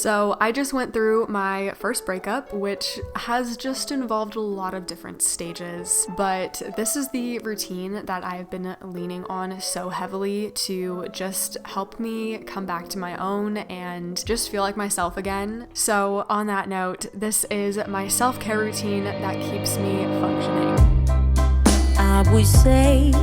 So I just went through my first breakup, which has just involved a lot of different stages, but this is the routine that I've been leaning on so heavily to just help me come back to my own and just feel like myself again. So on that note, this is my self-care routine that keeps me functioning. I would say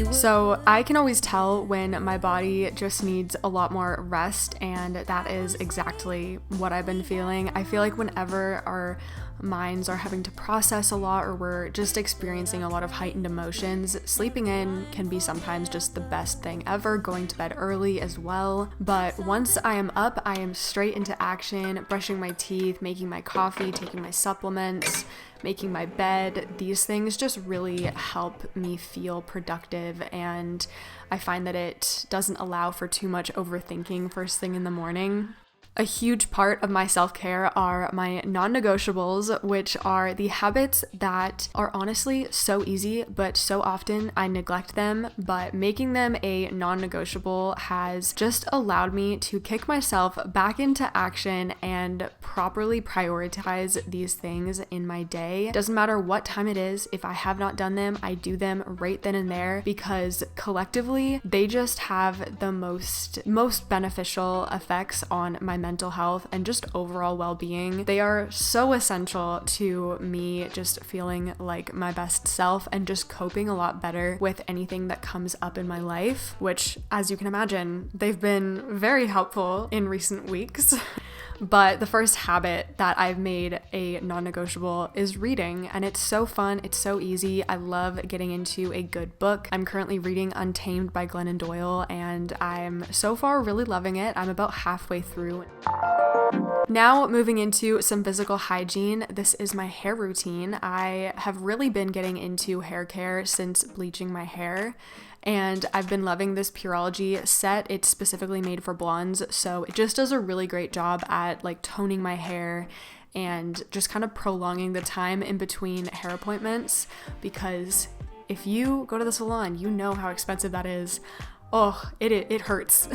So I can always tell when my body just needs a lot more rest, and that is exactly what I've been feeling. I feel like whenever our minds are having to process a lot or we're just experiencing a lot of heightened emotions, sleeping in can be sometimes just the best thing ever, going to bed early as well. But once I am up, I am straight into action, brushing my teeth, making my coffee, taking my supplements, making my bed. These things just really help me feel productive, and I find that it doesn't allow for too much overthinking first thing in the morning. A huge part of my self-care are my non-negotiables, which are the habits that are honestly so easy, but so often I neglect them. But making them a non-negotiable has just allowed me to kick myself back into action and properly prioritize these things in my day. Doesn't matter what time it is, if I have not done them, I do them right then and there, because collectively they just have the most beneficial effects on my mental health and just overall well-being. They are so essential to me just feeling like my best self and just coping a lot better with anything that comes up in my life, which, as you can imagine, they've been very helpful in recent weeks. But the first habit that I've made a non-negotiable is reading, and it's so fun, it's so easy. I love getting into a good book. I'm currently reading Untamed by Glennon Doyle, and I'm so far really loving it. I'm about halfway through. Now moving into some physical hygiene, this is my hair routine. I have really been getting into hair care since bleaching my hair, and I've been loving this Pureology set. It's specifically made for blondes, so it just does a really great job at like toning my hair and just kind of prolonging the time in between hair appointments, because if you go to the salon, you know how expensive that is. Oh, it hurts.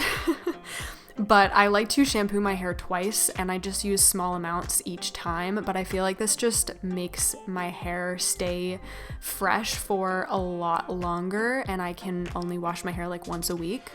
But I like to shampoo my hair twice, and I just use small amounts each time, but I feel like this just makes my hair stay fresh for a lot longer, and I can only wash my hair like once a week.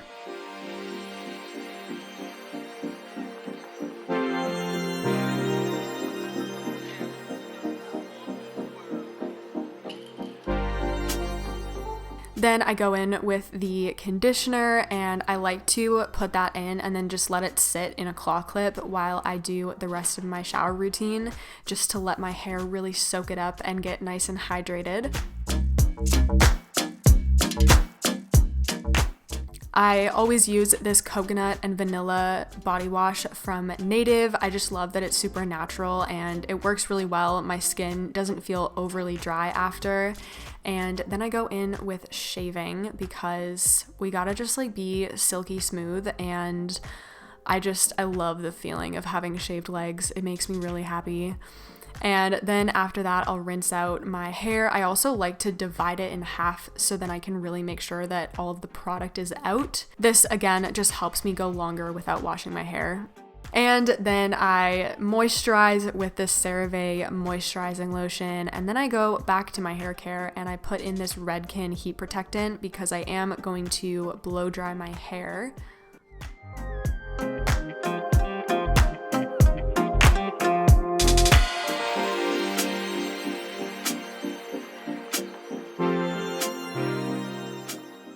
Then I go in with the conditioner, and I like to put that in and then just let it sit in a claw clip while I do the rest of my shower routine, just to let my hair really soak it up and get nice and hydrated. I always use this coconut and vanilla body wash from Native. I just love that it's super natural and it works really well. My skin doesn't feel overly dry after. And then I go in with shaving, because we gotta just like be silky smooth, and I love the feeling of having shaved legs. It makes me really happy. And then after that, I'll rinse out my hair. I also like to divide it in half so then I can really make sure that all of the product is out. This, again, just helps me go longer without washing my hair. And then I moisturize with this CeraVe moisturizing lotion, and then I go back to my hair care and I put in this Redken heat protectant because I am going to blow dry my hair.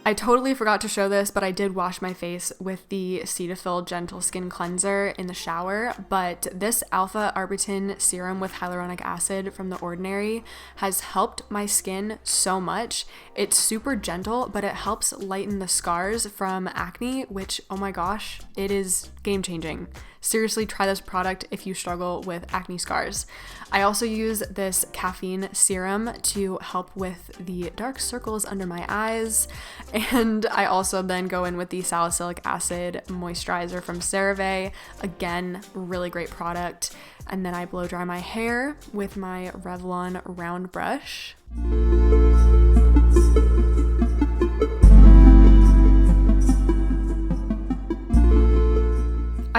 I totally forgot to show this, but I did wash my face with the Cetaphil Gentle Skin Cleanser in the shower, but this Alpha Arbutin serum with hyaluronic acid from The Ordinary has helped my skin so much. It's super gentle, but it helps lighten the scars from acne, which, oh my gosh, it is game-changing. Seriously, try this product if you struggle with acne scars. I also use this caffeine serum to help with the dark circles under my eyes. And I also then go in with the salicylic acid moisturizer from CeraVe. Again, really great product. And then I blow dry my hair with my Revlon round brush.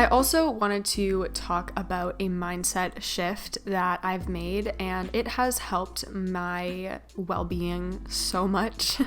I also wanted to talk about a mindset shift that I've made, and it has helped my well-being so much.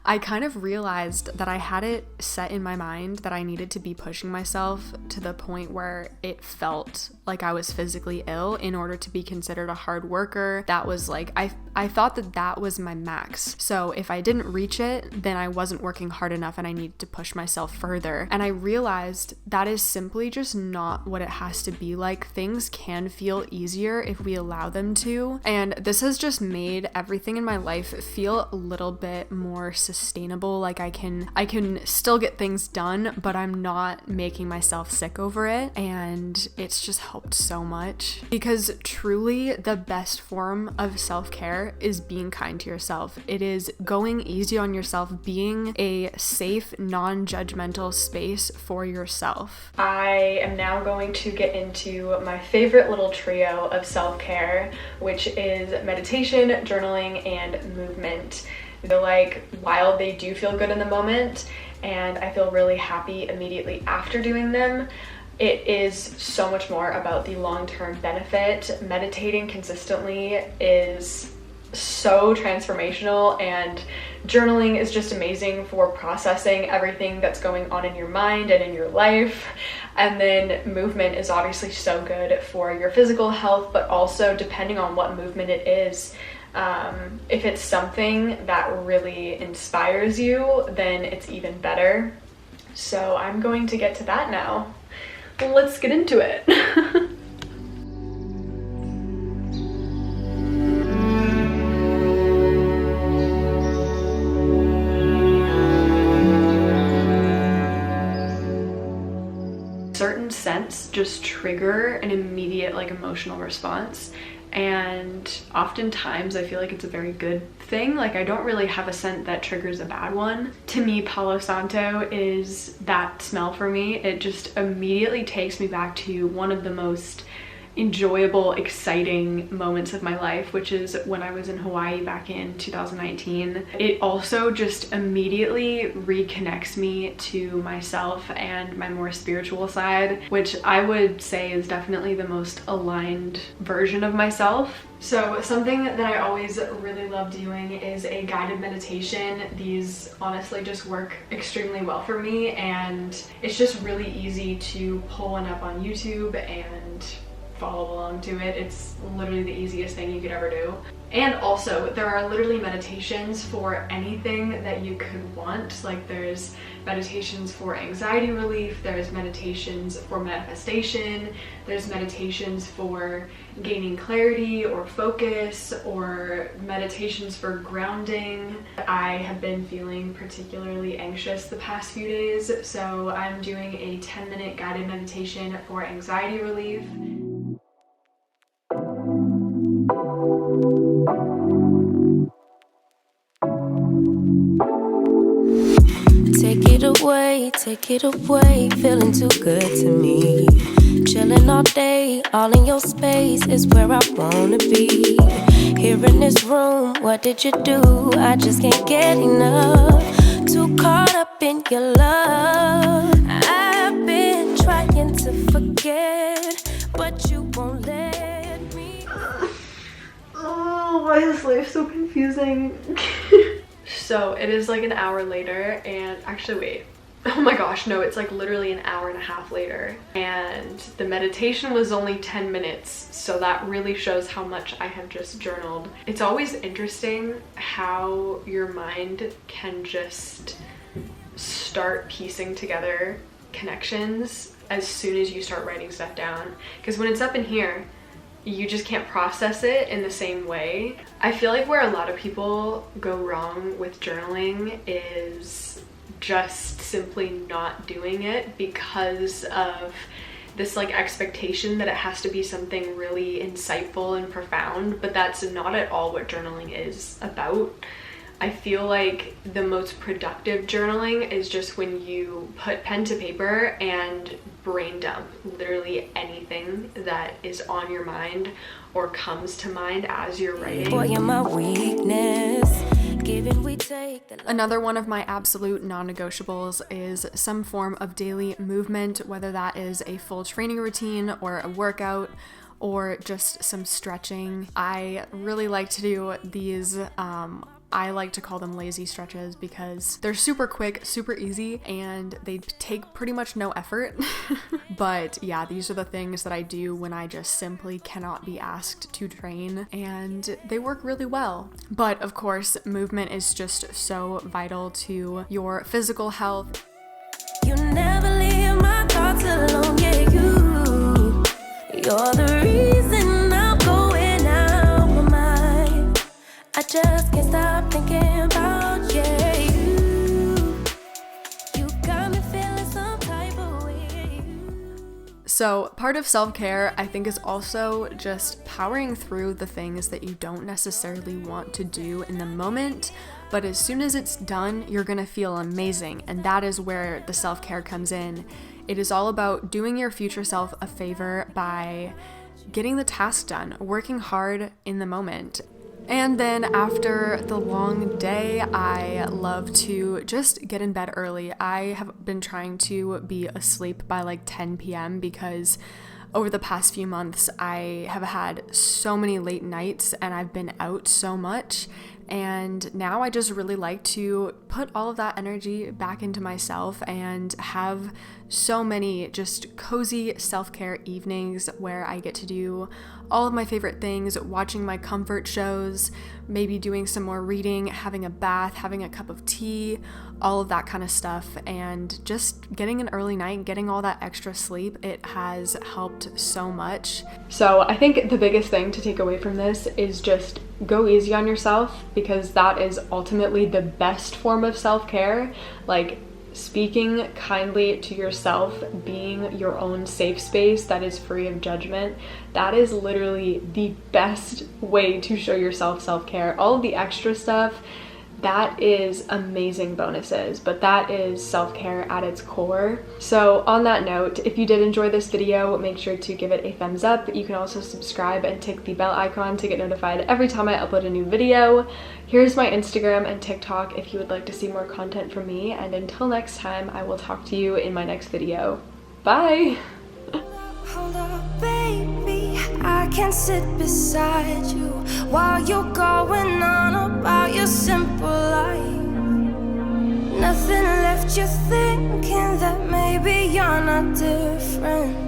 I kind of realized that I had it set in my mind that I needed to be pushing myself to the point where it felt like I was physically ill in order to be considered a hard worker. That was like, I thought that was my max. So if I didn't reach it, then I wasn't working hard enough and I needed to push myself further. And I realized that is simply just not what it has to be like. Things can feel easier if we allow them to. And this has just made everything in my life feel a little bit more sustainable. Like I can still get things done, but I'm not making myself sick over it. And it's just helped so much, because truly the best form of self-care is being kind to yourself. It is going easy on yourself, being a safe, non-judgmental space for yourself. I am now going to get into my favorite little trio of self-care, which is meditation, journaling, and movement. They're like, while they do feel good in the moment, and I feel really happy immediately after doing them, it is so much more about the long-term benefit. Meditating consistently is so transformational, and journaling is just amazing for processing everything that's going on in your mind and in your life. And then movement is obviously so good for your physical health, but also depending on what movement it is, if it's something that really inspires you, then it's even better. So I'm going to get to that now. Let's get into it. Certain scents just trigger an immediate emotional response, and oftentimes I feel like it's a very good thing. Like, I don't really have a scent that triggers a bad one. To me, Palo Santo is that smell for me. It just immediately takes me back to one of the most enjoyable, exciting moments of my life, which is when I was in Hawaii back in 2019. It also just immediately reconnects me to myself and my more spiritual side, which I would say is definitely the most aligned version of myself. So something that I always really love doing is a guided meditation. These honestly just work extremely well for me, and it's just really easy to pull one up on YouTube and follow along to it. It's literally the easiest thing you could ever do. And also, there are literally meditations for anything that you could want. Like, there's meditations for anxiety relief, there's meditations for manifestation, there's meditations for gaining clarity or focus, or meditations for grounding. I have been feeling particularly anxious the past few days, so I'm doing a 10-minute guided meditation for anxiety relief. Take it away, feeling too good to me. Chilling all day, all in your space is where I wanna be. Here in this room, what did you do? I just can't get enough. Too caught up in your love. I've been trying to forget, but you won't let me. Oh, why is life so confusing? So it is like an hour later, and actually wait, oh my gosh, no, it's like literally an hour and a half later, and the meditation was only 10 minutes, so that really shows how much I have just journaled. It's always interesting how your mind can just start piecing together connections as soon as you start writing stuff down, because when it's up in here, you just can't process it in the same way. I feel like where a lot of people go wrong with journaling is just simply not doing it because of this expectation that it has to be something really insightful and profound, but that's not at all what journaling is about. I feel like the most productive journaling is just when you put pen to paper and brain dump literally anything that is on your mind or comes to mind as you're writing. Boy, you're my weakness. Given we take the Another one of my absolute non-negotiables is some form of daily movement, whether that is a full training routine or a workout or just some stretching. I really like to do these, I like to call them lazy stretches because they're super quick, super easy, and they take pretty much no effort. But yeah, these are the things that I do when I just simply cannot be asked to train, and they work really well. But of course, movement is just so vital to your physical health. You never leave my thoughts alone, yeah, you're the reason I'm going out my mind. I just can't stop thinking about you. You got me feeling some type of way. So part of self-care, I think, is also just powering through the things that you don't necessarily want to do in the moment, but as soon as it's done, you're gonna feel amazing, and that is where the self-care comes in. It is all about doing your future self a favor by getting the task done, working hard in the moment. And then after the long day, I love to just get in bed early. I have been trying to be asleep by like 10 p.m. because over the past few months, I have had so many late nights and I've been out so much. And now I just really like to put all of that energy back into myself and have so many just cozy self-care evenings where I get to do all of my favorite things, watching my comfort shows, maybe doing some more reading, having a bath, having a cup of tea, all of that kind of stuff, and just getting an early night, getting all that extra sleep. It has helped so much. So I think the biggest thing to take away from this is just go easy on yourself, because that is ultimately the best form of self-care. Like, speaking kindly to yourself, being your own safe space that is free of judgment, that is literally the best way to show yourself self-care. All of the extra stuff, that is amazing bonuses, but that is self-care at its core. So on that note, if you did enjoy this video, make sure to give it a thumbs up. You can also subscribe and tick the bell icon to get notified every time I upload a new video. Here's my Instagram and TikTok if you would like to see more content from me, and until next time, I will talk to you in my next video. Bye! Hold up, baby, I can sit beside you while you're going on about your simple life. Nothing left you thinking that maybe you're not different.